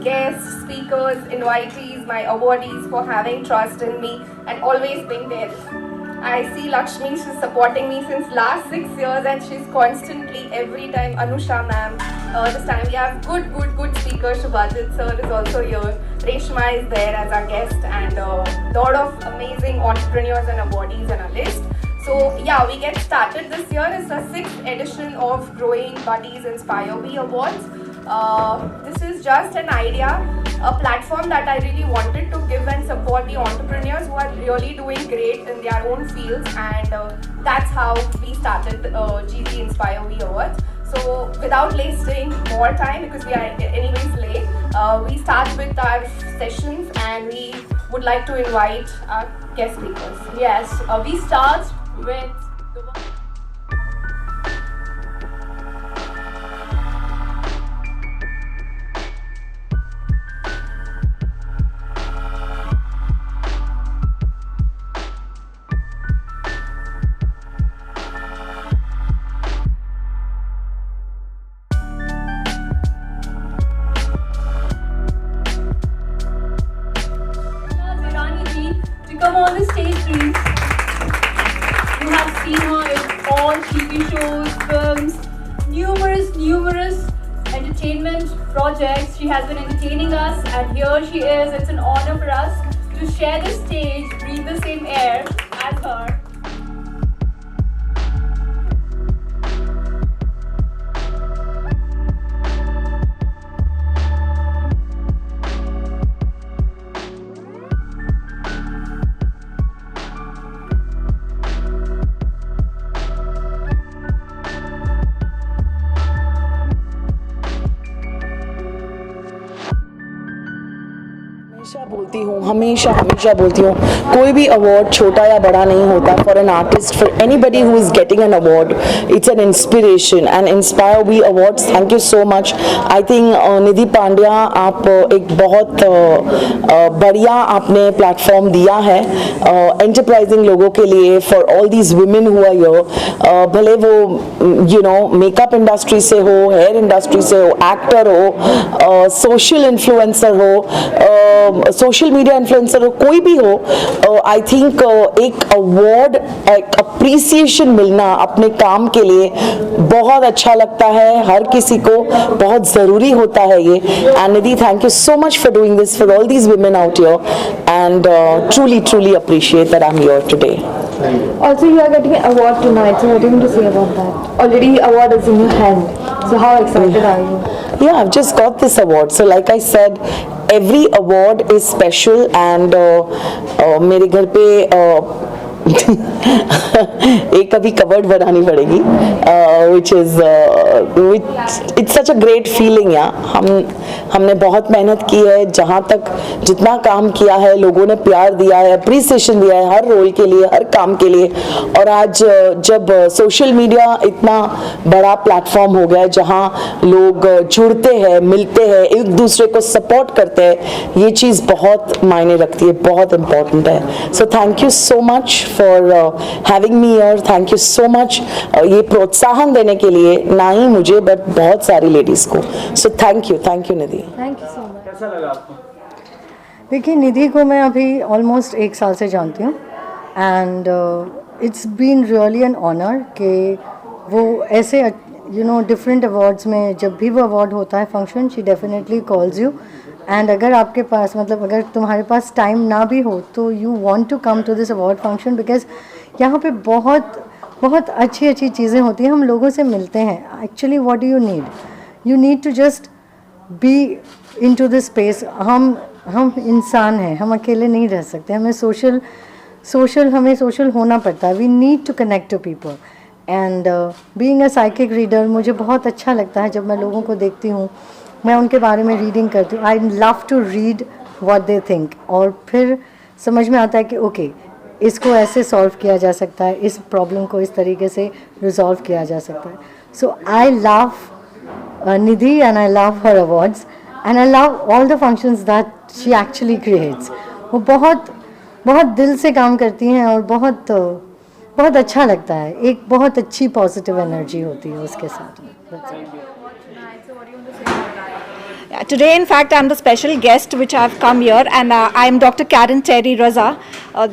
guests, speakers, invitees, my awardees for having trust in me and always being there. I see Lakshmi, she's supporting me since last 6 years and she's constantly, every time, Anusha ma'am. This time we have good speakers. Shubhajit sir is also here. Reshma is there as our guest and lot of amazing entrepreneurs and awardees on our list. So yeah, we get started this year. It's the 6th edition of Growing Buddies Inspire We Awards. This is just an idea, a platform that I really wanted to give and support the entrepreneurs who are really doing great in their own fields, and that's how we started GG Inspire We Awards. So without wasting more time, because we are anyways late, we start with our sessions and we would like to invite our guest speakers. Yes, we start with the one. Come on the stage, please. You have seen her in all TV shows, films, numerous entertainment projects. She has been entertaining us, and here she is. It's an honor for us to share the stage, breathe the same air as her. हमेशा बोलती हूँ कोई भी award छोटा या बड़ा नहीं होता. For an artist, for anybody who is getting an award, it's an inspiration. And inspire we awards, thank you so much. I think Nidhi Pandya, आप एक बहुत बढ़िया आपने प्लेटफॉर्म दिया है एंटरप्राइजिंग लोगों के लिए, for all these women who are here. भले वो मेकअप इंडस्ट्री से हो, हेयर इंडस्ट्री से हो, एक्टर हो, सोशल इन्फ्लुएंसर हो, सोशल मीडिया इन्फ्लुएंसर हो, कोई भी हो. आई थिंक एक अवार्ड, एक अप्रिसिएशन मिलना अपने काम के लिए बहुत अच्छा लगता है. हर किसी को बहुत ज़रूरी होता है ये. And Nidhi, thank you so much for doing this for all these women out here, and truly appreciate that I'm here today. Also, you are getting an award tonight, so what are you going to say about that? Already award is in your hand, so how excited are you? Yeah, I've just got this award. So like I said, every award is special, and मेरे घर पे एक अभी covered बनानी पड़ेगी, which it's such a great feeling. हमने बहुत मेहनत की है. जहाँ तक जितना काम किया है, लोगों ने प्यार दिया है, अप्रिसिएशन दिया है हर रोल के लिए, हर काम के लिए. और आज जब सोशल मीडिया इतना बड़ा प्लेटफॉर्म हो गया है, जहाँ लोग जुड़ते हैं, मिलते हैं, एक दूसरे को सपोर्ट करते हैं, ये चीज़ बहुत मायने रखती है, बहुत इम्पोर्टेंट है. So thank you so much for having me here. Thank you so much ये प्रोत्साहन देने के लिए, ना ही मुझे बट बहुत सारी लेडीज़ को. So thank you Nidhi. Thank you so much. कैसा लगा आपको? देखिए, निधि को मैं अभी ऑलमोस्ट 1 साल से जानती हूँ, and it's been really an honour कि वो ऐसे डिफरेंट अवार्ड्स में, जब भी वो अवार्ड होता है function, she definitely calls you. And अगर आपके पास, मतलब अगर तुम्हारे पास टाइम ना भी हो, तो you want to come to this award function, because यहाँ पे बहुत अच्छी चीज़ें होती हैं. हम लोगों से मिलते हैं. Actually what do you need to just be in to this space. हम इंसान हैं, हम अकेले नहीं रह सकते. हमें सोशल होना पड़ता है. We need to connect to people. And being a psychic reader, मुझे बहुत अच्छा लगता है जब मैं लोगों को देखती हूँ, मैं उनके बारे में रीडिंग करती हूँ. I love to read what they think, और फिर समझ में आता है कि ओके, इसको ऐसे सॉल्व किया जा सकता है, इस प्रॉब्लम को इस तरीके से रिजॉल्व किया जा सकता है. So I love Nidhi, and I love her awards, and I love all the functions that she actually creates. वो बहुत दिल से काम करती हैं, और बहुत अच्छा लगता है. एक बहुत अच्छी पॉजिटिव एनर्जी होती है उसके साथ. Today, in fact, I'm the special guest which I've come here, and I'm Dr. Karen Terry Raza,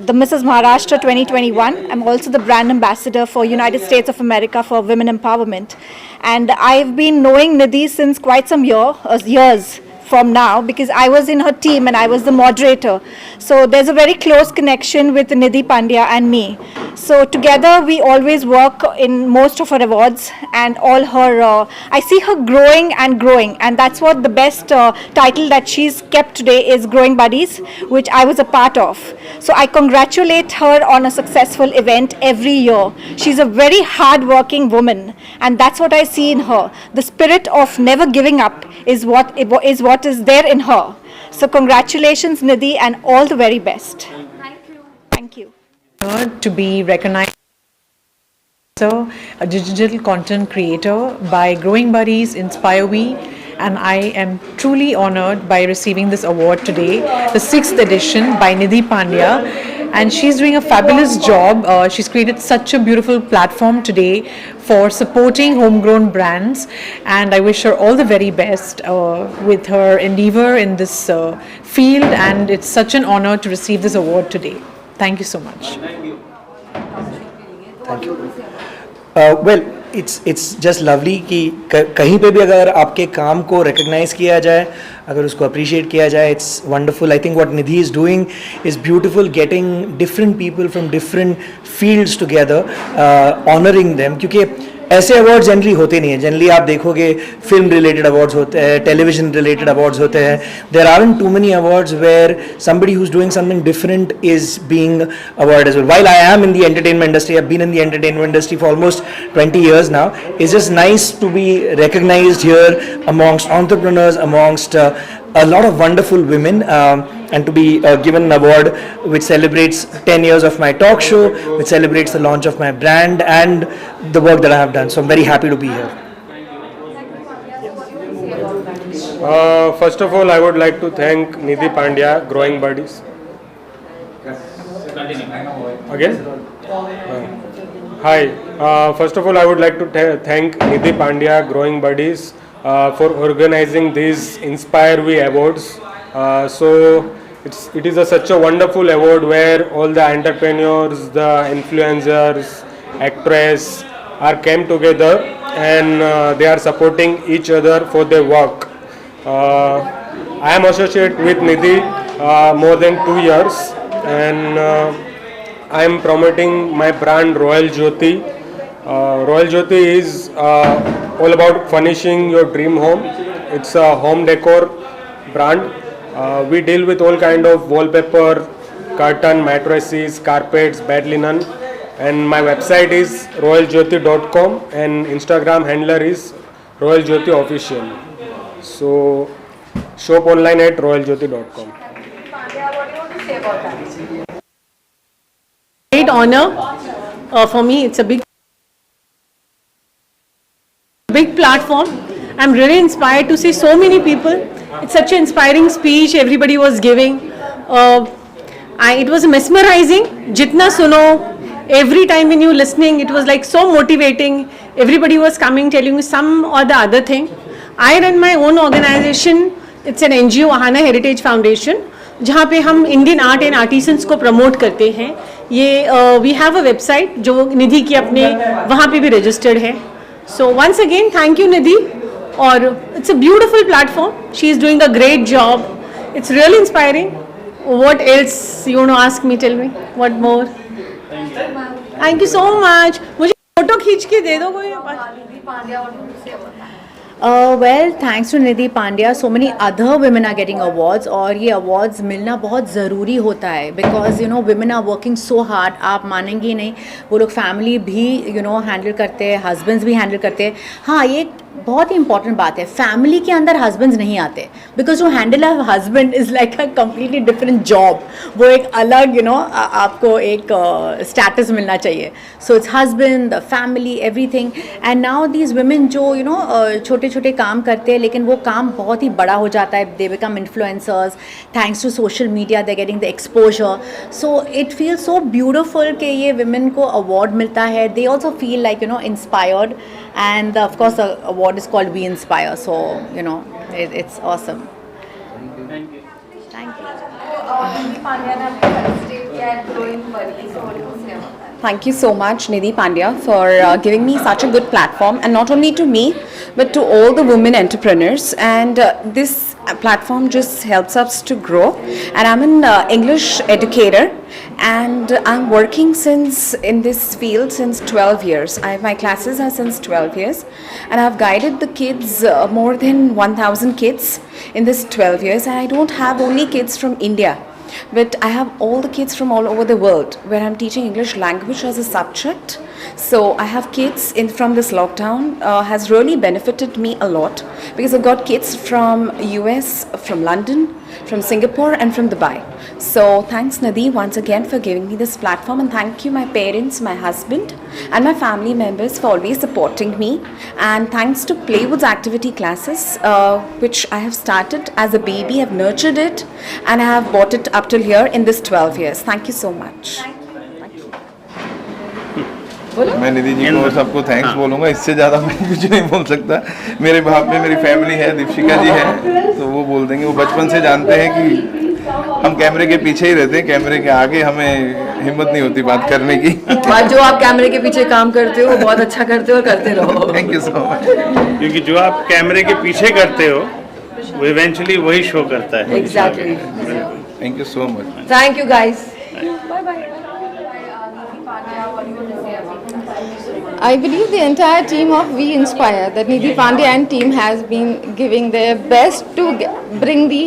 the Mrs. Maharashtra 2021. I'm also the brand ambassador for United States of America for Women Empowerment. And I've been knowing Nidhi since quite some years from now, because I was in her team and I was the moderator. So there's a very close connection with Nidhi Pandya and me. So together we always work in most of her awards, and all her, I see her growing, and that's what the best title that she's kept today is Growing Buddies, which I was a part of. So I congratulate her on a successful event every year. She's a very hard-working woman, and that's what I see in her. The spirit of never giving up is what is there in her. So congratulations, Nidhi, and all the very best. Thank you. To be recognized as a digital content creator by Growing Buddies, Inspire We, and I am truly honored by receiving this award today, the 6th edition by Nidhi Pandya, and she's doing a fabulous job. She's created such a beautiful platform today for supporting homegrown brands, and I wish her all the very best with her endeavor in this field, and it's such an honor to receive this award today. Thank you so much. Thank you. Well, it's just lovely कि कहीं पे भी अगर आपके काम को recognize किया जाए, अगर उसको appreciate किया जाए, it's wonderful. I think what Nidhi is doing is beautiful, getting different people from different fields together, honoring them. क्योंकि ऐसे अवार्ड्स जनरली होते नहीं हैं. जनरली आप देखोगे फिल्म रिलेटेड अवार्ड्स होते हैं, टेलीविजन रिलेटेड अवार्ड्स होते हैं. There aren't too many awards where somebody who is doing something different is being award as well. While I am in the entertainment industry, I have been in the entertainment industry for almost 20 years now. It's just nice to be recognized here amongst entrepreneurs, amongst a lot of wonderful women, and to be given an award which celebrates 10 years of my talk show, which celebrates the launch of my brand and the work that I have done. So I'm very happy to be here. First of all, I would like to thank Nidhi Pandya, Growing Buddies. Again? Hi. First of all, I would like to thank Nidhi Pandya, Growing Buddies, for organizing these Inspire We Awards. So it is such a wonderful award where all the entrepreneurs, the influencers, actors are came together, and they are supporting each other for their work. I am associated with Nidhi more than 2 years, and I am promoting my brand Royal Jyoti. Royal Jyoti is all about furnishing your dream home. It's a home decor brand. We deal with all kind of wallpaper, curtain, mattresses, carpets, bed linen, and my website is royaljyoti.com, and Instagram handler is Royal Jyoti Official. So shop online at royaljyoti.com. Great honor for me. It's a big platform. I'm really inspired to see so many people. It's such an inspiring speech everybody was giving. It was mesmerizing. Jitna suno, every time when you were listening, it was like so motivating. Everybody was coming telling you some or the other thing. I run my own organization. It's an NGO, Ahana Heritage Foundation, जहाँ पे हम Indian art and artisans को promote करते हैं. ये we have a website जो निधि की अपने वहाँ पे भी रजिस्टर्ड है. So once again thank you Nidhi, और it's a beautiful platform. She is doing a great job. It's really inspiring. What else you want to ask me? Tell me what more. Thank you so much. मुझे photo खींच के दे दो कोई. Well, thanks to Nidhi Pandya, so many other women are getting awards, और ये awards मिलना बहुत ज़रूरी होता है, because you know women are working so hard. आप मानेंगे नहीं, वो लोग family भी you know handle करते हैं, husbands भी handle करते हैं. हाँ, ये बहुत ही इंपॉर्टेंट बात है. फैमिली के अंदर हस्बैंड्स नहीं आते, बिकॉज जो handle a husband is like a completely different job. वो एक अलग आपको एक स्टेटस मिलना चाहिए. So it's husband, the family, everything. And now these women जो छोटे छोटे काम करते हैं, लेकिन वो काम बहुत ही बड़ा हो जाता है. They become influencers thanks to social media. They getting the exposure. So it feel so beautiful कि ये वुमेन को अवार्ड मिलता है. They also feel like inspired. And of course the award is called We Inspire, so It's awesome. Thank you so much, Nidhi Pandya, for giving me such a good platform, and not only to me, but to all the women entrepreneurs. And this platform just helps us to grow. And I'm an English educator, and I'm working in this field since 12 years. My classes are since 12 years, and I've guided the kids, more than 1,000 kids in this 12 years. And I don't have only kids from India, but I have all the kids from all over the world, where I'm teaching English language as a subject. So I have kids from this lockdown, has really benefited me a lot, because I've got kids from US, from London, from Singapore, and from Dubai. So thanks, Nidhi, once again for giving me this platform, and thank you my parents, my husband, and my family members for always supporting me. And thanks to Playwood's activity classes, which I have started as a baby, I've nurtured it, and I have brought it up till here in this 12 years. Thank you so much. मैं निधि जी को सबको thanks बोलूँगा, इससे ज़्यादा मैं कुछ नहीं बोल सकता। मेरे बाप में मेरी फैमिली है, दीपिका जी है, तो वो बोल देंगे। वो बचपन से जानते हैं कि हम कैमरे के पीछे ही रहते हैं, कैमरे के आगे हमें हिम्मत नहीं होती बात करने की। जो आप कैमरे के पीछे काम करते हो बहुत अच्छा करते हो और करते रहो। Thank you so much. क्योंकि जो आप कैमरे के पीछे करते हो वो इवेंचुअली वही शो करता है। Exactly. Thank you so much. Thank you guys. Bye bye. I believe the entire team of We Inspire, that Nidhi Pandya and team has been giving their best to bring the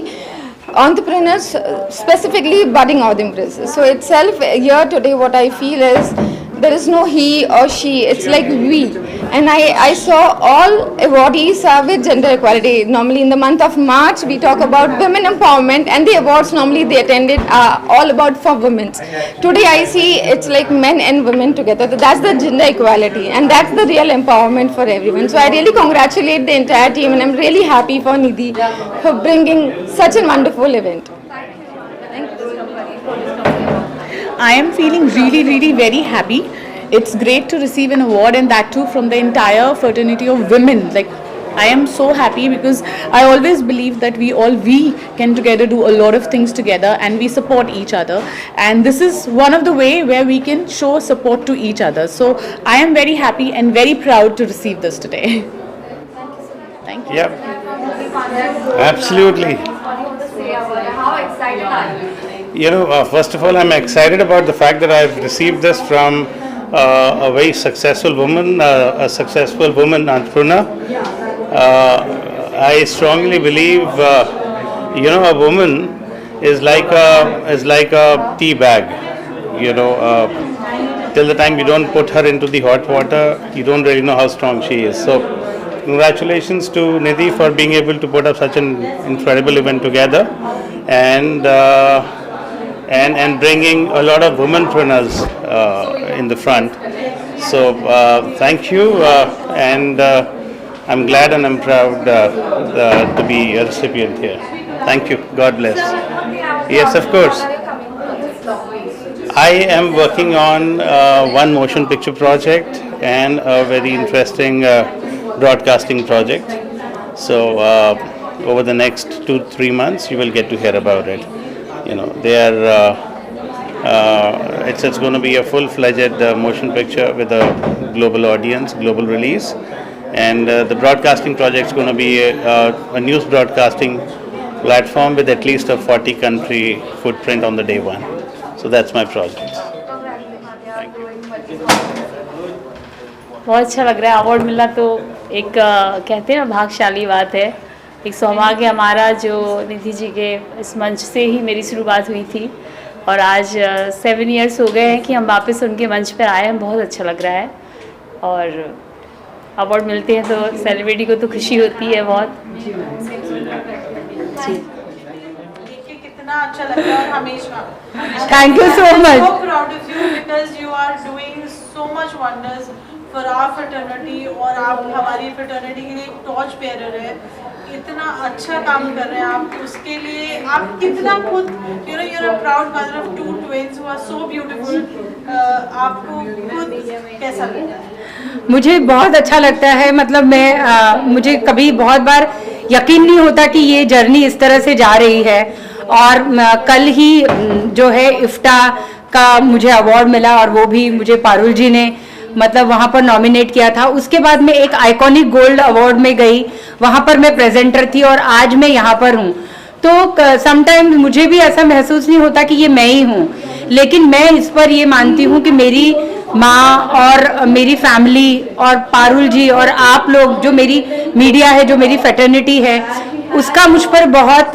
entrepreneurs, specifically budding entrepreneurs. So itself here today what I feel is there is no he or she, it's like we. And I saw all awardees with gender equality. Normally in the month of March we talk about women empowerment, and the awards normally they attended are all about for women. Today I see it's like men and women together. That's the gender equality, and that's the real empowerment for everyone. So I really congratulate the entire team, and I'm really happy for Nidhi for bringing such a wonderful event. I am feeling really very happy. It's great to receive an award, and that too from the entire fraternity of women. Like, I am so happy because I always believe that we can together do a lot of things together, and we support each other. And this is one of the way where we can show support to each other. So I am very happy and very proud to receive this today. Thank you. Yep. Absolutely. How excited are you? You know, first of all, I'm excited about the fact that I've received this from a very successful woman, a successful woman entrepreneur. I strongly believe, a woman is like a tea bag. Till the time you don't put her into the hot water, you don't really know how strong she is. So, congratulations to Nidhi for being able to put up such an incredible event together, and bringing a lot of womenpreneurs in the front. So thank you, and I'm glad and I'm proud to be a recipient here. Thank you. God bless. Yes, of course. I am working on one motion picture project and a very interesting broadcasting project. So over the next 2-3 months, you will get to hear about it. It's going to be a full-fledged motion picture with a global audience, global release, and the broadcasting project is going to be a news broadcasting platform with at least a 40-country footprint on the day one. So that's my project. बहुत अच्छा लग रहा है। Award मिलना तो एक कहते हैं ना भाग्यशाली बात है, एक सौभाग्य हमारा जो निधि जी के इस मंच से ही मेरी शुरुआत हुई थी, और आज 7 इयर्स हो गए हैं कि हम वापस उनके मंच पर आए हैं। बहुत अच्छा लग रहा है, और अवार्ड मिलते हैं तो सेलिब्रिटी को तो खुशी होती है बहुत। कितना अच्छा लग रहा है हमेशा। Thank you so much. So proud of you because you are doing so much wonders for our fraternity, और आप हमारी fraternity के लिए एक टॉर्च बेयरर है। इतना अच्छा काम कर रहे हैं आप, उसके लिए आप कितना खुद you're a proud mother of 2 twins who are so beautiful. आपको खुद कैसा लगता है? मुझे बहुत अच्छा लगता है। मतलब मुझे कभी बहुत बार यकीन नहीं होता कि ये जर्नी इस तरह से जा रही है। और कल ही जो है इफ्टा का मुझे अवार्ड मिला, और वो भी मुझे पारुल जी ने मतलब वहाँ पर नॉमिनेट किया था। उसके बाद मैं एक आइकॉनिक गोल्ड अवार्ड में गई, वहाँ पर मैं प्रेजेंटर थी, और आज मैं यहाँ पर हूँ। तो समटाइम्स मुझे भी ऐसा महसूस नहीं होता कि ये मैं ही हूँ, लेकिन मैं इस पर ये मानती हूँ कि मेरी माँ और मेरी फैमिली और पारुल जी और आप लोग, जो मेरी मीडिया है, जो मेरी फ्रेटर्निटी है, उसका मुझ पर बहुत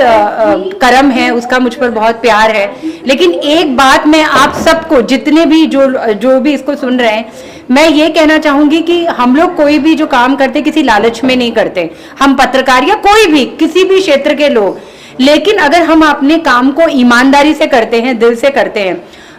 करम है, उसका मुझ पर बहुत प्यार है। लेकिन एक बात मैं आप सबको, जितने भी जो भी इसको सुन रहे हैं, मैं ये कहना चाहूँगी कि हम लोग कोई भी जो काम करते किसी लालच में नहीं करते, हम पत्रकार या कोई भी किसी भी क्षेत्र के लोग, लेकिन अगर हम अपने काम को ईमानदारी से करते हैं, दिल से करते हैं,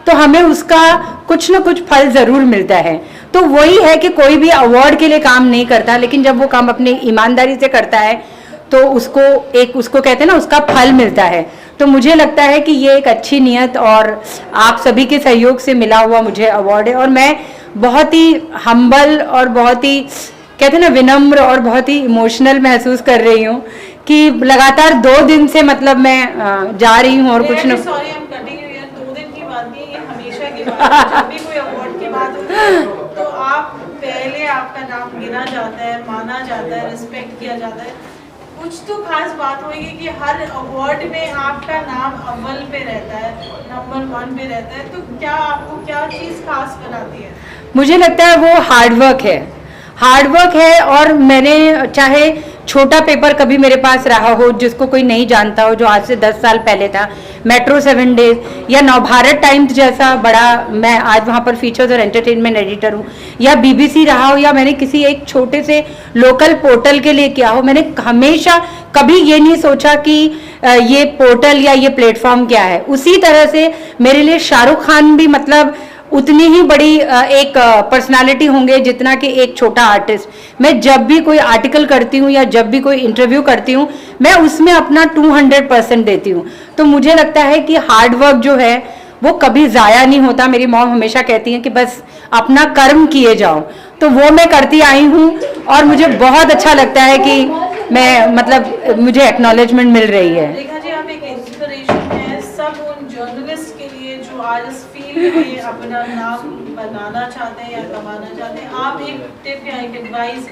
तो हमें उसका कुछ ना कुछ फल जरूर मिलता है। तो वही है कि कोई भी अवार्ड के लिए काम नहीं करता, लेकिन जब वो काम अपने ईमानदारी से करता है तो उसको कहते हैं ना, उसका फल मिलता है। तो मुझे लगता है कि ये एक अच्छी नियत और आप सभी के सहयोग से मिला हुआ मुझे अवार्ड है, और मैं बहुत ही हम्बल और बहुत ही कहते हैं ना विनम्र और बहुत ही इमोशनल महसूस कर रही हूँ कि लगातार 2 दिन से मतलब मैं जा रही हूँ और कुछ न sorry I am cutting you यार, 2 दिन की बात नहीं, ये हमेशा की बात है। जब भी कोई अवार्ड की बात होती है तो आप पहले आपका नाम गिना जाता है, माना जाता है, रिस्पेक्ट किया जाता है। कुछ तो खास बात होगी कि हर अवार्ड में आपका नाम अव्वल पे रहता है, नंबर 1 पे रहता है, तो क्या आपको क्या चीज़ खास बनाती है? मुझे लगता है वो हार्डवर्क है। और मैंने चाहे छोटा पेपर कभी मेरे पास रहा हो जिसको कोई नहीं जानता हो, जो आज से 10 साल पहले था, मेट्रो 7 डेज या नवभारत टाइम्स जैसा बड़ा, मैं आज वहाँ पर फीचर्स और एंटरटेनमेंट एडिटर हूँ, या BBC रहा हो, या मैंने किसी एक छोटे से लोकल पोर्टल के लिए किया हो, मैंने हमेशा कभी ये नहीं सोचा कि ये पोर्टल या ये प्लेटफॉर्म क्या है। उसी तरह से मेरे लिए शाहरुख खान भी मतलब उतनी ही बड़ी एक पर्सनालिटी होंगे जितना कि एक छोटा आर्टिस्ट। मैं जब भी कोई आर्टिकल करती हूँ या जब भी कोई इंटरव्यू करती हूँ, मैं उसमें अपना 200% देती हूँ। तो मुझे लगता है कि हार्डवर्क जो है वो कभी ज़ाया नहीं होता। मेरी मॉम हमेशा कहती हैं कि बस अपना कर्म किए जाओ, तो वो मैं करती आई हूँ, और मुझे बहुत अच्छा लगता है कि मैं मतलब मुझे एक्नॉलेजमेंट मिल रही है। रेखा जी, आप एक इंस्पिरेशन है सब उन जर्नलिस्ट के लिए जो आज इस फील्ड में अपना नाम बनाना चाहते हैं या कमाना चाहते हैं। आप एक टिप या एक एडवाइस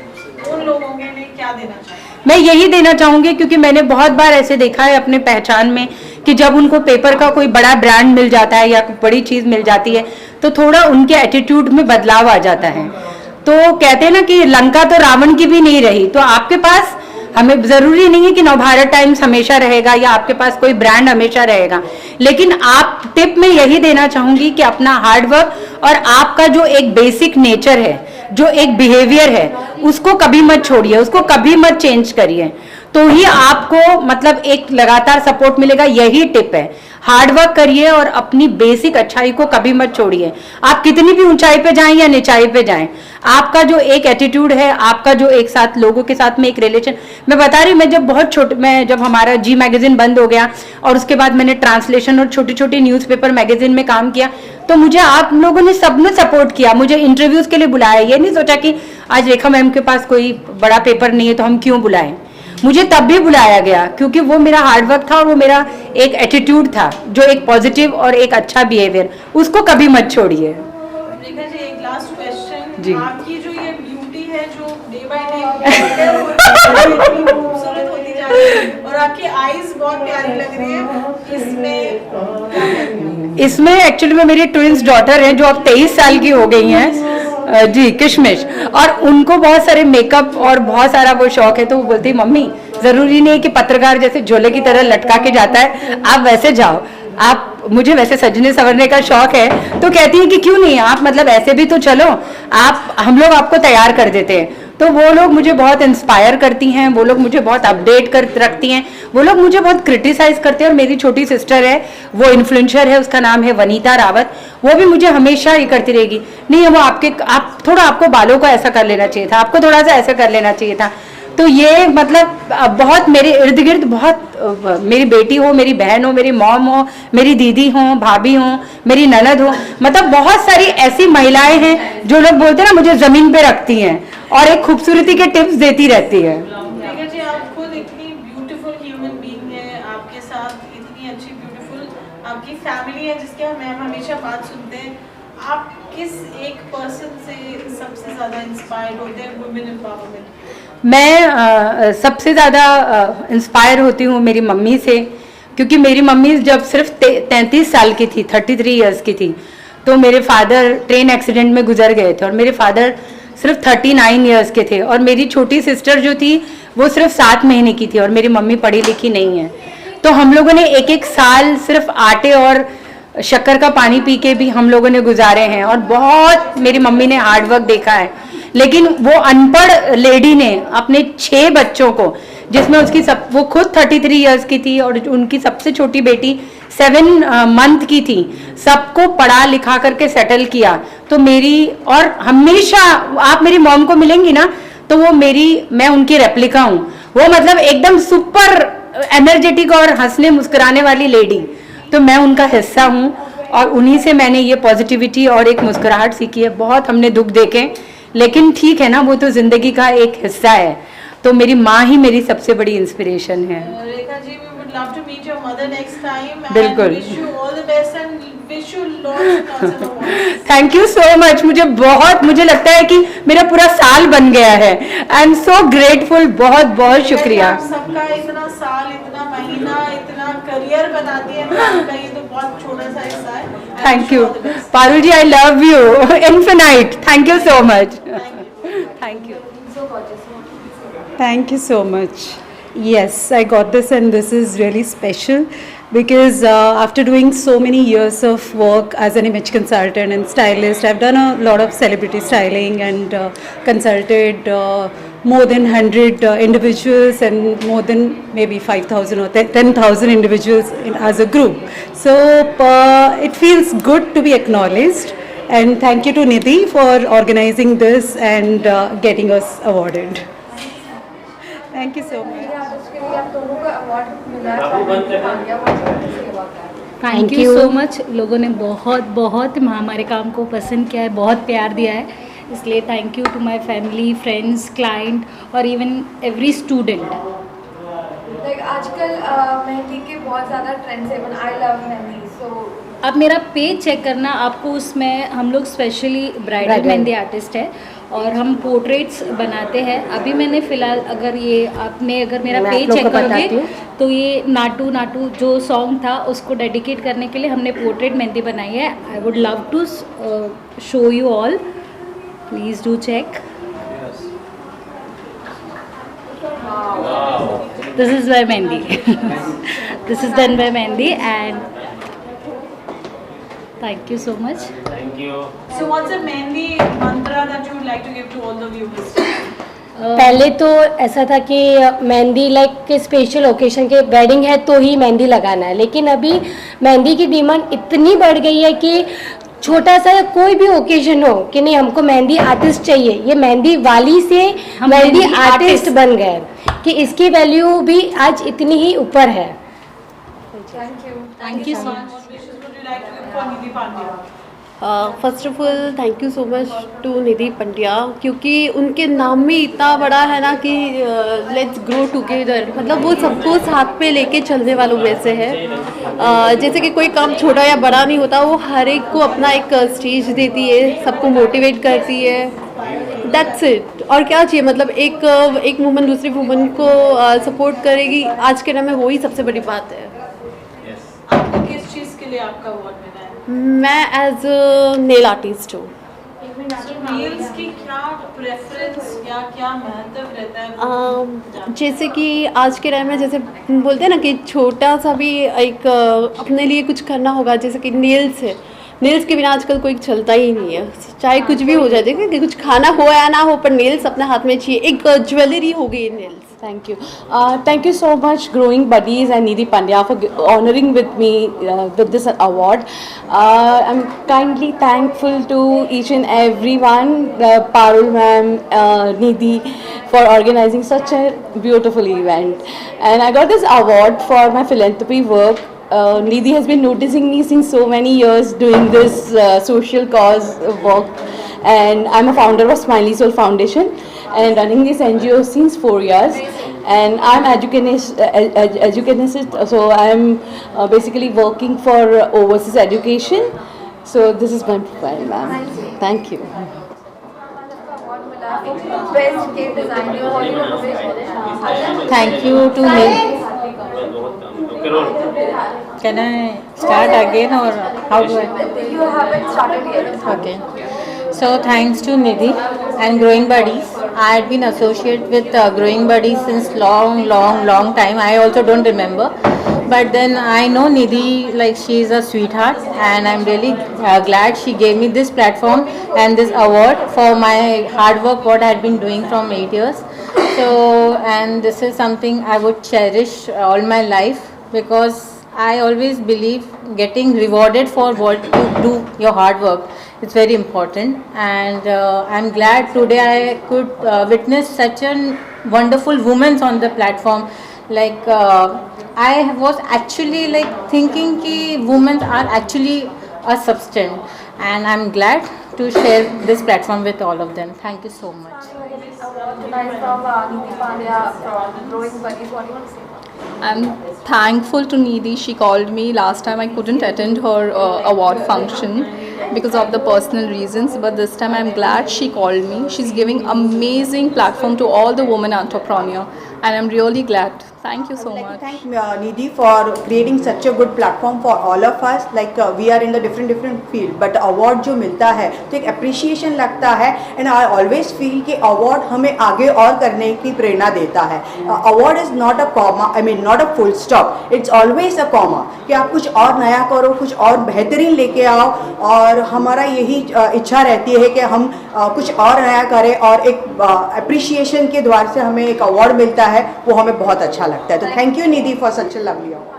उन लोगों के लिए क्या देना चाहते हैं? मैं यही देना चाहूँगी, क्योंकि मैंने बहुत बार ऐसे देखा है अपने पहचान में कि जब उनको पेपर का कोई बड़ा ब्रांड मिल जाता है या कोई बड़ी चीज़ मिल जाती है, तो थोड़ा उनके एटीट्यूड में बदलाव आ जाता है। तो कहते हैं ना कि लंका तो रावण की भी नहीं रही। तो आपके पास, हमें ज़रूरी नहीं है कि नवभारत टाइम्स हमेशा रहेगा या आपके पास कोई ब्रांड हमेशा रहेगा, लेकिन आप टिप में यही देना चाहूँगी कि अपना हार्डवर्क और आपका जो एक बेसिक नेचर है, जो एक बिहेवियर है, उसको कभी मत छोड़िए, उसको कभी मत चेंज करिए, तो ही आपको मतलब एक लगातार सपोर्ट मिलेगा। यही टिप है, हार्डवर्क करिए और अपनी बेसिक अच्छाई को कभी मत छोड़िए। आप कितनी भी ऊंचाई पे जाएं या निचाई पे जाएं, आपका जो एक एटीट्यूड है, आपका जो एक साथ लोगों के साथ में एक रिलेशन, मैं बता रही हूँ, मैं जब बहुत छोटे, मैं जब हमारा जी मैगजीन बंद हो गया और उसके बाद मैंने ट्रांसलेशन और छोटी छोटी न्यूज़पेपर मैगजीन में काम किया, तो मुझे आप लोगों ने सबने सपोर्ट किया, मुझे इंटरव्यूज के लिए बुलाया। ये नहीं सोचा कि आज रेखा मैम के पास कोई बड़ा पेपर नहीं है तो हम क्यों बुलाएं। मुझे तब भी बुलाया गया क्योंकि वो मेरा हार्डवर्क था और वो मेरा एक एटीट्यूड था, जो एक पॉजिटिव और एक अच्छा बिहेवियर, उसको कभी मत छोड़िए। रेखा जी, एक लास्ट क्वेश्चन जी। आपकी जो ये ब्यूटी है जो डे बाय डे खूबसूरत होती जा रही है और आपकी आईज बहुत प्यारी लग रही है, इसमें एक्चुअली में मेरी ट्विंस डॉटर हैं जो अब 23 साल की हो गई हैं, जी, किशमिश, और उनको बहुत सारे मेकअप और बहुत सारा वो शौक है। तो वो बोलती, मम्मी जरूरी नहीं है कि पत्रकार जैसे झोले की तरह लटका के जाता है, आप वैसे जाओ, आप, मुझे वैसे सजने संवरने का शौक है। तो कहती है कि क्यों नहीं, आप मतलब ऐसे भी तो चलो, आप, हम लोग आपको तैयार कर देते हैं। तो वो लोग मुझे बहुत इंस्पायर करती हैं, वो लोग मुझे बहुत अपडेट कर रखती हैं, वो लोग मुझे बहुत क्रिटिसाइज करते हैं। और मेरी छोटी सिस्टर है, वो इन्फ्लुएंसर है, उसका नाम है वनीता रावत, वो भी मुझे हमेशा ये करती रहेगी, नहीं वो आप थोड़ा, आपको बालों को ऐसा कर लेना चाहिए था, आपको थोड़ा सा ऐसा कर लेना चाहिए था। तो ये मतलब बहुत मेरे इर्द गिर्द बहुत, मेरी बेटी हो, मेरी बहन हो, मेरी मॉम हो, मेरी दीदी हो, भाभी हो, मेरी ननद हो, मतलब बहुत सारी ऐसी महिलाएं हैं जो लोग बोलते हैं ना, मुझे जमीन पे रखती हैं और एक खूबसूरती के टिप्स देती रहती है। रेखा जी, आप खुद इतनी अच्छी ब्यूटीफुल आपकी फैमिली है जिसके हम हमेशा बात सुनते हैं, आप किस एक पर्सन से सबसे ज़्यादा इंस्पायर्ड होते हैं वुमेन एम्पावरमेंट? मैं सबसे ज़्यादा इंस्पायर होती हूँ मेरी मम्मी से, क्योंकि मेरी मम्मी जब सिर्फ 33 साल की थी, 33 इयर्स की थी, तो मेरे फादर ट्रेन एक्सीडेंट में गुजर गए थे और मेरे फादर सिर्फ 39 इयर्स के थे और मेरी छोटी सिस्टर जो थी वो सिर्फ 7 महीने की थी और मेरी मम्मी पढ़ी लिखी नहीं है। तो हम लोगों ने एक साल सिर्फ आटे और शक्कर का पानी पी के भी हम लोगों ने गुजारे हैं और बहुत मेरी मम्मी ने हार्ड वर्क देखा है। लेकिन वो अनपढ़ लेडी ने अपने 6 बच्चों को, जिसमें उसकी वो खुद 33 इयर्स की थी और उनकी सबसे छोटी बेटी 7 मंथ की थी, सबको पढ़ा लिखा करके सेटल किया। तो मेरी, और हमेशा आप मेरी मॉम को मिलेंगी ना तो वो मैं उनकी रेप्लिका हूँ। वो मतलब एकदम सुपर एनर्जेटिक और हंसने मुस्कुराने वाली लेडी, तो मैं उनका हिस्सा हूँ और उन्हीं से मैंने ये पॉजिटिविटी और एक मुस्कुराहट सीखी है। बहुत हमने दुख देखे, लेकिन ठीक है ना, वो तो जिंदगी का एक हिस्सा है। तो मेरी माँ ही मेरी सबसे बड़ी इंस्पिरेशन है। Rekha ji, we would love to meet your mother next time and बिल्कुल। wish you all the best and wish you lots of awards. Thank you so much. मुझे लगता है कि मेरा पूरा साल बन गया है। आई एम सो ग्रेटफुल, बहुत बहुत शुक्रिया। आप सबका इतना साल, इतना महीना, इतना करियर बनाती है ना, आपका ये तो बहुत छोटा सा हिस्सा है। Thank you Parul ji, I love you infinite. Thank you so much. Thank you. Thank you so much. Yes, I got this, and this is really special because after doing so many years of work as an image consultant and stylist, I've done a lot of celebrity styling and consulted more than 100 individuals and more than maybe 5,000 or 10,000 individuals as a group. So it feels good to be acknowledged, and thank you to Nidhi for organizing this and getting us awarded. Thank you so much. Thank you so much. लोगों ने बहुत हमारे काम को पसंद किया है, बहुत प्यार दिया है, इसलिए thank you to my family, friends, client और इवन एवरी स्टूडेंट। आजकल मेहंदी के बहुत ज़्यादा ट्रेंड्स है, आई लव मेहंदी। सो आप मेरा पेज चेक करना, आपको उसमें हम लोग स्पेशली ब्राइडल मेहंदी आर्टिस्ट है और हम पोर्ट्रेट्स बनाते हैं। अभी मैंने फ़िलहाल अगर मेरा पेज चेक करोगे तो ये नाटू नाटू जो सॉन्ग था उसको डेडिकेट करने के लिए हमने पोर्ट्रेट मेहंदी बनाई है। I would love to show you all, please do check. This is by Mehndi. This is done by Mehndi, and thank you so much. Thank you. So what's a Mehndi mantra that you would like to give to all the viewers? पहले तो ऐसा था कि mehndi like special occasion के wedding है तो ही मेहंदी लगाना है, लेकिन अभी मेहंदी की डिमांड इतनी बढ़ गई है कि छोटा सा या कोई भी ओकेजन हो कि नहीं हमको मेहंदी आर्टिस्ट चाहिए, ये मेहंदी वाली से मेहंदी आर्टिस्ट बन गए कि इसकी वैल्यू भी आज इतनी ही ऊपर है। Thank you so much. What wishes would you like to give for Nidhi Pandya? First of all thank you so much to Nidhi Pandya, क्योंकि उनके नाम में इतना बड़ा है ना कि लेट्स ग्रो टुगेदर, मतलब वो सबको साथ पे लेके चलने वालों में से है। जैसे कि कोई काम छोटा या बड़ा नहीं होता, वो हर एक को अपना एक स्टेज देती है, सबको मोटिवेट करती है, दैट्स इट। और क्या चाहिए, मतलब एक वुमन दूसरी वुमन को सपोर्ट करेगी आज के टाइम में, वही सबसे बड़ी बात है। आपको किस चीज़ के लिए आपका अवार्ड मिला है? मैं एज नेल आर्टिस्ट हूँ। नेल्स की क्या प्रेफरेंस या क्या महत्व रहता है? जैसे कि आज के टाइम में जैसे बोलते हैं ना कि छोटा सा भी एक अपने लिए कुछ करना होगा, जैसे कि नेल्स है, नेल्स के बिना आजकल कोई चलता ही नहीं है, चाहे कुछ भी हो जाए, देखिए कि कुछ खाना हो या ना हो पर नेल्स अपने हाथ में चाहिए, एक ज्वेलरी हो गई nails. Thank you so much, Growing Buddies and Nidhi Pandya, for honoring with me with this award. I'm kindly thankful to each and everyone, Parul ma'am, Nidhi, for organizing such a beautiful event. And I got this award for my philanthropy work. Nidhi has been noticing me since so many years doing this social cause work, and I'm a founder of Smiley Soul Foundation and running this NGO since 4 years. and I'm educationist, so I'm basically working for overseas education. So this is my profile, ma'am. Thank you. Best cake designer. Thank you to Nidhi. Can I start again or how do I? You haven't started yet. Okay. So thanks to Nidhi and Growing Buddies. I had been associated with Growing Buddies since long time. I also don't remember. But then I know Nidhi, like she's a sweetheart, and I'm really glad she gave me this platform and this award for my hard work what I had been doing from 8 years. So, and this is something I would cherish all my life, because I always believe getting rewarded for what you do, your hard work, it's very important. And I'm glad today I could witness such a wonderful women on the platform. Like I was actually like thinking ki women are actually a substance, and I'm glad to share this platform with all of them. Thank you so much. Tonight from Nidhi Pandya from Growing Buddies. What do you want to say? I'm thankful to Nidhi. She called me last time. I couldn't attend her award function because of the personal reasons, but this time I'm glad she called me. She's giving amazing platform to all the women entrepreneurs, and I'm really glad. Thank you so much. Thank Nidhi for creating such a good platform for all of us. Like we are in the different field, but award जो मिलता है तो एक appreciation लगता है, and I always feel कि award हमें आगे और करने की प्रेरणा देता है. Award is not a comma, I mean not a full stop. It's always a comma कि आप कुछ और नया करो, कुछ और बेहतरीन लेके आओ, और हमारा यही इच्छा रहती है कि हम कुछ और नया करें, और एक appreciation के द्वार से हमें एक award मिलता है, वो हमें बहुत अच्छा लगता है. तो thank you Nidhi for such a lovely award.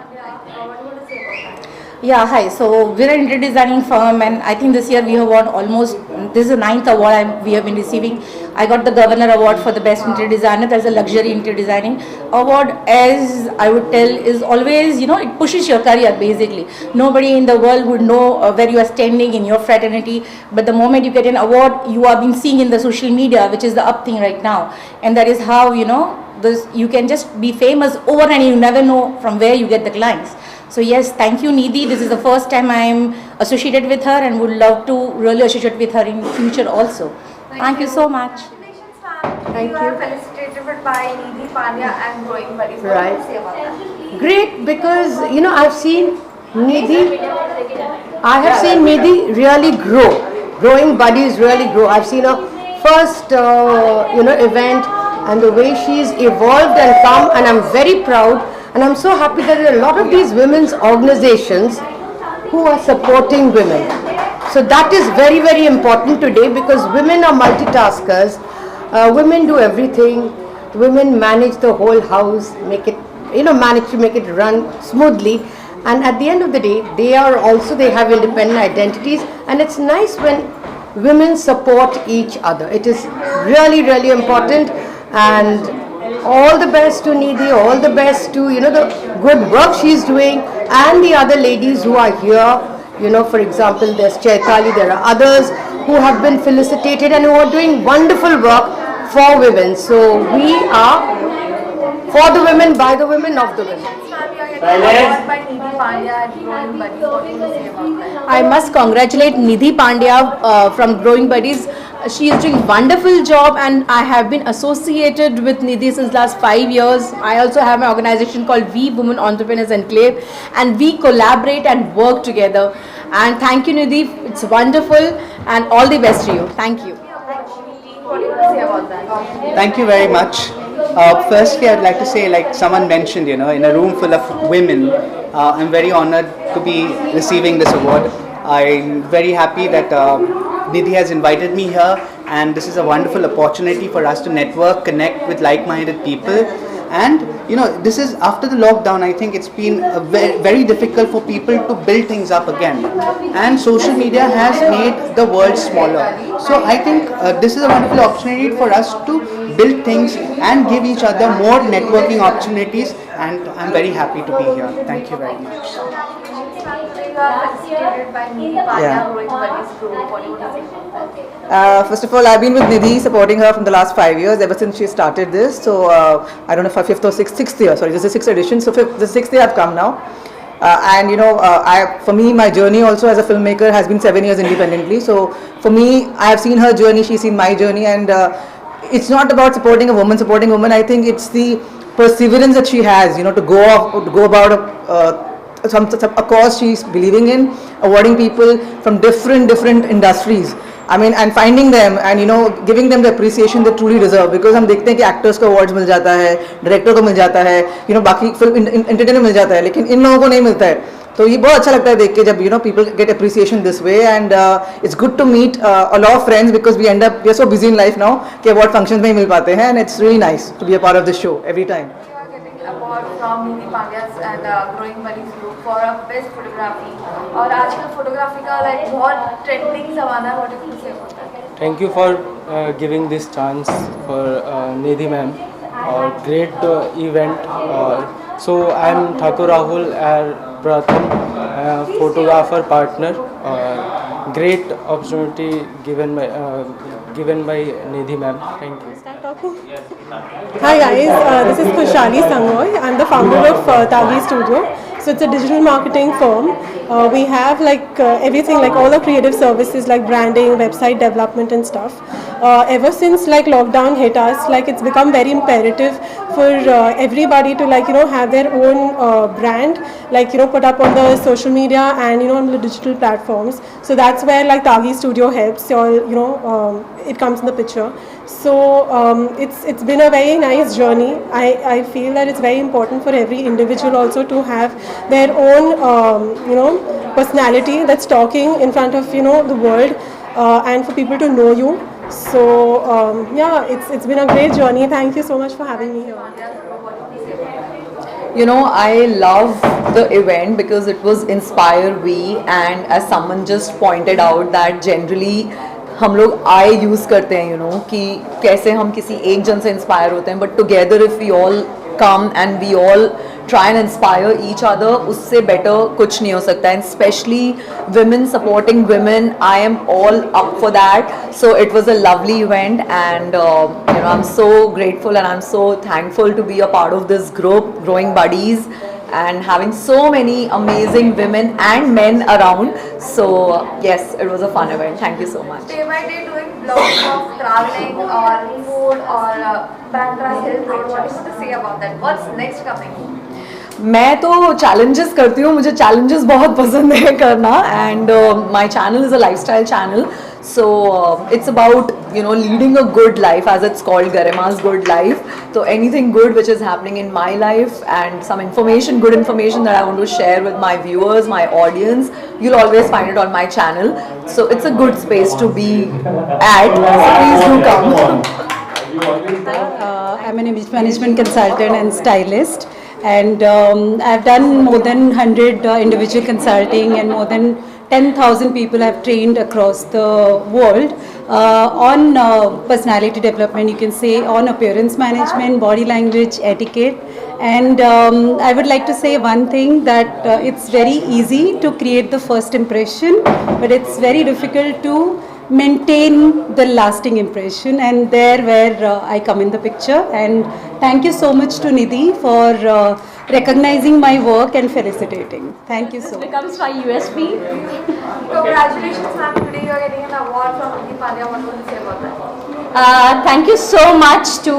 Yeah, hi. So we're an interior designing firm, and I think this year we have won almost, this is the 9th award we have been receiving. I got the Governor Award for the best interior designer. There's a luxury interior designing award, as I would tell, is always, you know, it pushes your career basically. Nobody in the world would know where you are standing in your fraternity, but the moment you get an award, you are being seen in the social media, which is the up thing right now, and that is how, you know, this, you can just be famous over, and you never know from where you get the clients. So yes, thank you Nidhi. This is the first time I am associated with her, and would love to really associate with her in future also. Thank you so much. Thank you. Felicitated by Nidhi Pandya and Growing Buddies. What do you say about that? Great, because you know I've seen Nidhi really grow. Growing Buddies really grow. I've seen her first event, and the way she's evolved and come, and I'm very proud. And I'm so happy that there are a lot of these women's organizations who are supporting women. So that is very, very important today, because women are multitaskers. Women do everything. Women manage the whole house, manage to make it run smoothly. And at the end of the day, they have independent identities. And it's nice when women support each other. It is really, really important. And all the best to Nidhi, all the best to the good work she's doing, and the other ladies who are here. For example, there's Chaitali, there are others who have been felicitated and who are doing wonderful work for women. So we are for the women, by the women, of the women. I must congratulate Nidhi Pandya from Growing Buddies. She is doing wonderful job, and I have been associated with Nidhi since last 5 years. I also have an organization called We Women Entrepreneurs Enclave, and we collaborate and work together. And thank you Nidhi, it's wonderful, and all the best to you. Thank you. What do you want to say about that? Thank you very much. Firstly, I'd like to say, like someone mentioned, in a room full of women, I'm very honored to be receiving this award. I'm very happy that Nidhi has invited me here, and this is a wonderful opportunity for us to network, connect with like-minded people. And this is after the lockdown. I think it's been very difficult for people to build things up again, and social media has made the world smaller. So I think this is a wonderful opportunity for us to build things and give each other more networking opportunities and I'm very happy to be here. Thank you very much. First of all, I've been with Nidhi, supporting her from the last 5 years, ever since she started this. So I don't know if her fifth or sixth year. Sorry, this is the 6th edition. So the 6th year I've come now. And you know, for me, my journey also as a filmmaker has been 7 years independently. So for me, I have seen her journey, she's seen my journey, and it's not about supporting a woman. I think it's the perseverance that she has, you know, to go about a cause she's believing in, awarding people from different industries. I mean, and finding them and you know giving them the appreciation they truly deserve, because हम देखते हैं कि actors को awards मिल जाता है, director को मिल जाता है, you know बाकी फिल्म एंटरटेनर मिल जाता है, लेकिन इन लोगों को नहीं मिलता है. तो ये बहुत अच्छा लगता है देख के जब you know people get appreciation this way, and it's good to meet a lot of friends, because we are so busy in life now कि award functions में ही मिल पाते हैं, and it's really nice to be a part of this show every time. Award from Nidhi Pandya's and Growing Buddies group for best photography. और आजकल photography का like बहुत trending ज़माना है, what do you say about that? Thank you for giving this chance for Nidhi ma'am. Great event. So I am Thakur Rahul, Pratham, photographer partner. Great opportunity given by Nidhi ma'am. Thank you. Hi guys, this is Khushali Sangoy. I'm the founder of Tagi Studio. So it's a digital marketing firm. We have like everything, like all the creative services like branding, website development and stuff. Ever since like lockdown hit us, like it's become very imperative for everybody to like you know have their own brand, like you know put up on the social media and you know on the digital platforms. So that's where like Tagi Studio helps. Or you know it comes in the picture. So it's been a very nice journey. I feel that it's very important for every individual also to have their own you know personality that's talking in front of you know the world, and for people to know you. So yeah, it's been a great journey. Thank you so much for having me here. You know, I love the event because it was Inspire We, and as someone just pointed out that generally हम लोग आई use करते हैं, you know, कि कैसे हम किसी एक जन से इंस्पायर होते हैं, but together if we all come and we all try and inspire each other, उससे better कुछ नहीं हो सकता है. And especially women supporting women, I am all up for that. So it was a lovely event, and you know, I'm so grateful and I'm so thankful to be a part of this group, Growing Buddies, and having so many amazing women and men around. So yes, it was a fun event. Thank you so much. Day by day doing vlogs of traveling or food or Bandra Hill Road. What do you want to say about that? What's next coming? मैं तो challenges करती हूँ, मुझे challenges बहुत पसंद है करना, and my channel is a lifestyle channel. So it's about you know leading a good life, as it's called, Garima's Good Life. So anything good which is happening in my life and some information, good information that I want to share with my viewers, my audience, you'll always find it on my channel. So it's a good space to be at. So please do come. I'm an image management consultant and stylist, and I've done more than 100 individual consulting, and more than 10,000 people I've trained across the world on personality development, you can say, on appearance management, body language, etiquette. And I would like to say one thing, that it's very easy to create the first impression, but it's very difficult to maintain the lasting impression, and there where I come in the picture. And thank you so much to Nidhi for recognizing my work and felicitating. Thank you so much. Becomes my USP. Congratulations, ma'am. Today you are getting an award from Nidhi Pandya. What would you say about that? Thank you so much to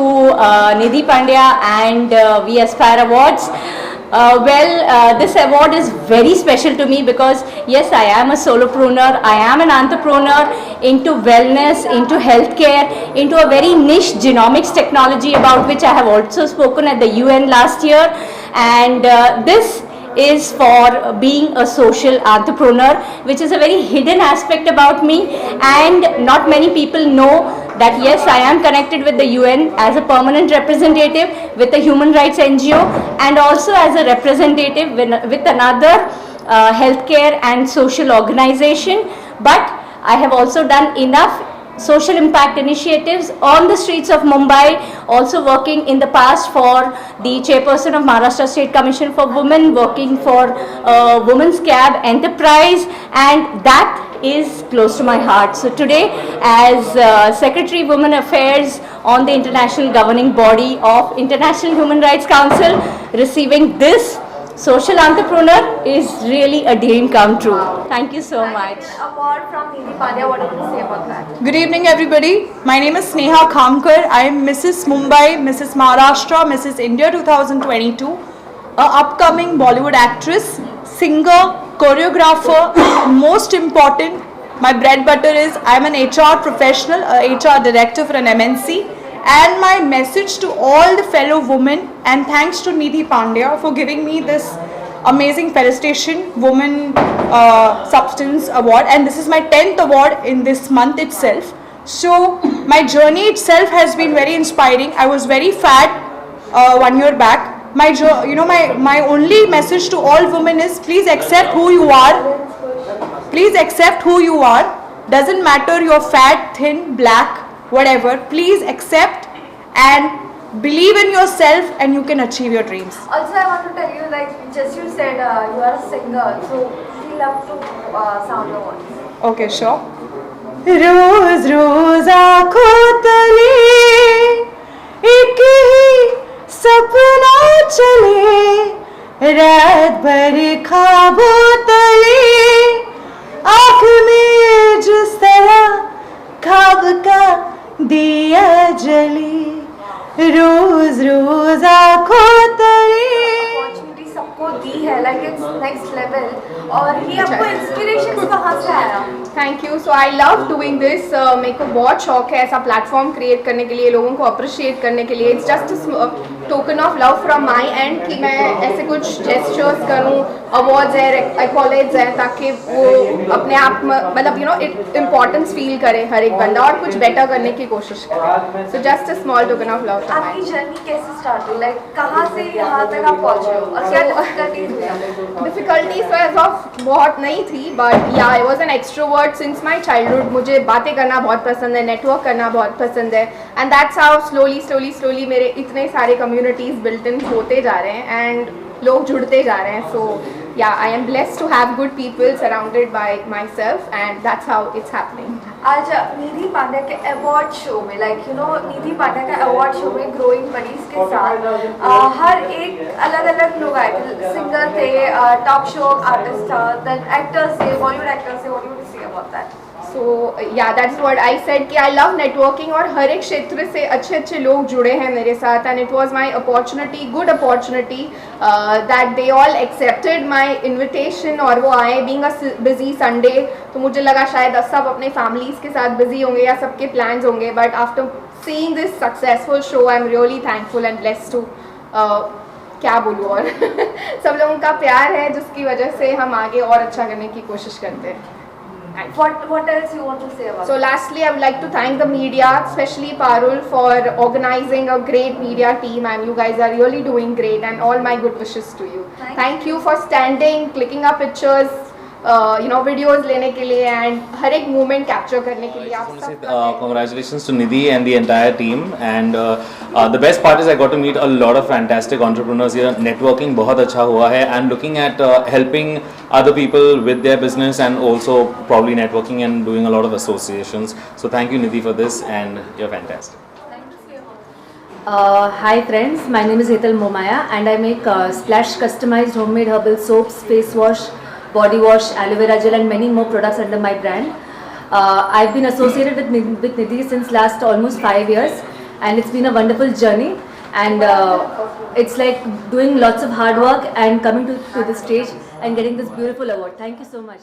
Nidhi Pandya and We Aspire Awards. This award is very special to me because yes, I am a solopreneur, I am an entrepreneur into wellness, into healthcare, into a very niche genomics technology about which I have also spoken at the UN last year, and this is for being a social entrepreneur, which is a very hidden aspect about me, and not many people know that yes, I am connected with the UN as a permanent representative with a human rights NGO, and also as a representative with another healthcare and social organization. But I have also done enough social impact initiatives on the streets of Mumbai, also working in the past for the chairperson of Maharashtra State Commission for Women, working for Women's Cab Enterprise, and that is close to my heart. So today, as Secretary Women Affairs on the International Governing Body of International Human Rights Council, receiving this social entrepreneur is really a dream come true. Thank you so much. Award from Nidhi Pandya, what do you want to say about that? Good evening, everybody. My name is Sneha Khamkar. I am Mrs. Mumbai, Mrs. Maharashtra, Mrs. India 2022, a upcoming Bollywood actress, singer, choreographer. Most important, my bread butter is I am an HR professional, a HR director for an MNC. And my message to all the fellow women, and thanks to Nidhi Pandya for giving me this amazing felicitation, Women Substance Award, and this is my 10th award in this month itself. So my journey itself has been very inspiring. I was very fat 1 year back. My only message to all women is please accept who you are. Please accept who you are. Doesn't matter you're fat, thin, black, whatever. Please accept and believe in yourself, and you can achieve your dreams. Also, I want to tell you, like just you said, you are a singer, so we love to sound your voice. Okay, sure. रोज रोज आँखों तले एक ही सपना चले, रात भर ख्वाबों तले आँख में जिस तरह ख्वाब का दिया जले, रोज रोज आँखों तले। अपॉर्चुनिटी सबको दी है, like it's next level, और ये आपको इंस्पिरेशन कहाँ से आया? Thank you. So I love doing this. मेरे को बहुत शौक है ऐसा प्लेटफॉर्म क्रिएट करने के लिए, लोगों को अप्रिशिएट करने के लिए. It's just token of love from my and कि मैं ऐसे कुछ जेस्चर्स करूँ, अवार्ड्स है, एक्कॉलेज है, ताकि वो अपने आप मतलब इम्पोर्टेंस फील करे हर एक बंदा और कुछ बेटर करने की कोशिश करे. So just a small token of love. आपकी जर्नी कैसे स्टार्ट हुई? लाइक कहाँ से यहाँ तक आप पहुँचे हो और क्या डिफिकल्टीज हुई? डिफिकल्टीज बहुत नहीं थी, बट या I was an extrovert since my childhood. मुझे बातें करना बहुत पसंद है, नेटवर्क करना बहुत पसंद है, एंड दैट्स हाउ स्लोली मेरे इतने सारे कम्युनिटीज बिल्ट इन होते जा रहे हैं एंड लोग जुड़ते जा रहे हैं. So yeah I am blessed to have good people surrounded by myself, and that's how it's happening. आज निधि पांड्या के अवार्ड शो में, लाइक निधि पांड्या का अवार्ड शो में ग्रोइंग बडीज के साथ हर एक अलग अलग लोग आए थे. सिंगर थे, टॉक शो आर्टिस्ट था, देन एक्टर्स थे, बॉलीवुड एक्टर्स थे. What do you say about that? So yeah that's what I said कि आई लव नेटवर्किंग, और हर एक क्षेत्र से अच्छे अच्छे लोग जुड़े हैं मेरे साथ, and it was my opportunity, good opportunity, that they all accepted my invitation और वो आए. बीइंग अ बिजी संडे, तो मुझे लगा शायद सब अपने फैमिलीज के साथ बिजी होंगे या सबके प्लान्स होंगे, but after seeing this successful show I am really thankful and blessed to क्या बोलूँ और सब लोगों का प्यार है जिसकी वजह से हम आगे और अच्छा करने की कोशिश करते हैं. What else you want to say about So lastly, I would like to thank the media, especially Parul, for organizing a great media team, and you guys are really doing great, and all my good wishes to you. Thank you for standing, clicking up pictures, videos लेने के लिए and हर एक moment capture करने के लिए. आप सब congratulations to Nidhi and the entire team, and the best part is I got to meet a lot of fantastic entrepreneurs here. Networking बहुत अच्छा हुआ है, and looking at helping other people with their business, and also probably networking and doing a lot of associations. So thank you Nidhi for this, and you're fantastic. Hi friends, my name is Hetal Momaya, and I make Splash customized homemade herbal soaps, face wash, body wash, aloe vera gel, and many more products under my brand. I've been associated with Nidhi since last almost 5 years, and it's been a wonderful journey, and it's like doing lots of hard work and coming to the stage and getting this beautiful award. Thank you so much.